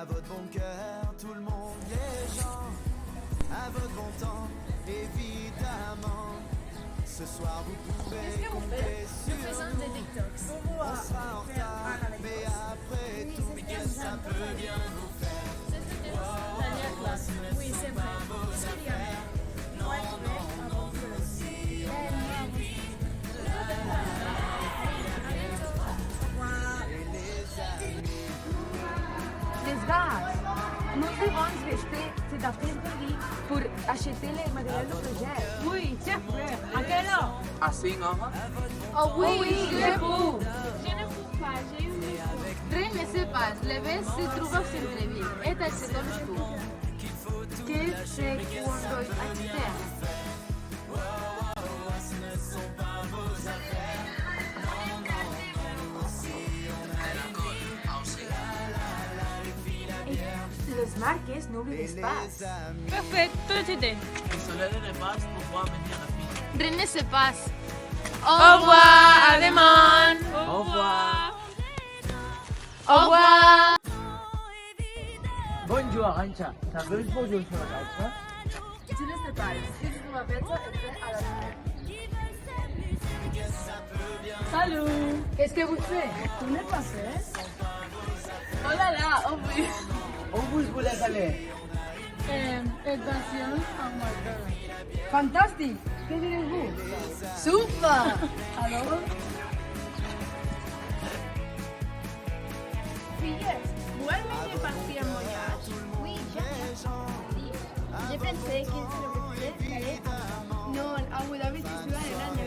À votre bon cœur, tout le monde, les gens, à votre bon temps, évidemment. Ce soir vous pouvez compter sur Faisons des TikToks. on sera en retard, mais après tout, ça peut bien vous faire. Oui, c'est vrai. Les gars, no sé bons vester d'après pour acheter le matériel du projet. Oui, c'est vrai. À quelle heure? À 5 heures. Oh oui, je peux. Je ne peux pas, j'ai une mission. Res ne se pas, le bes se troba al centreville. Et el segon tu. Que se cuando acheter. Les marques n'oublies pas. Parfait, tout était. Le soleil ne passe pour pouvoir venir à la fille. Res ne se pas. Au revoir, à demain. Au revoir. Au revoir. Bonjour, Arancha. T'avais bonjour sur la caixa? Tu ne sais pas, si je m'appelle ça, à la Salut. Qu'est-ce que vous faites? Tu n'es pas fait? Oh là là, oh oui. Où vous voulez aller? Educación a Moldova. Fantastique. Que direz-vous? Super. Alors? Filles, vous aimez partir en voyage? Oui, j'aime. J'ai pensé que se lo puede caer. No, Abu Dhabi es ciudad grande,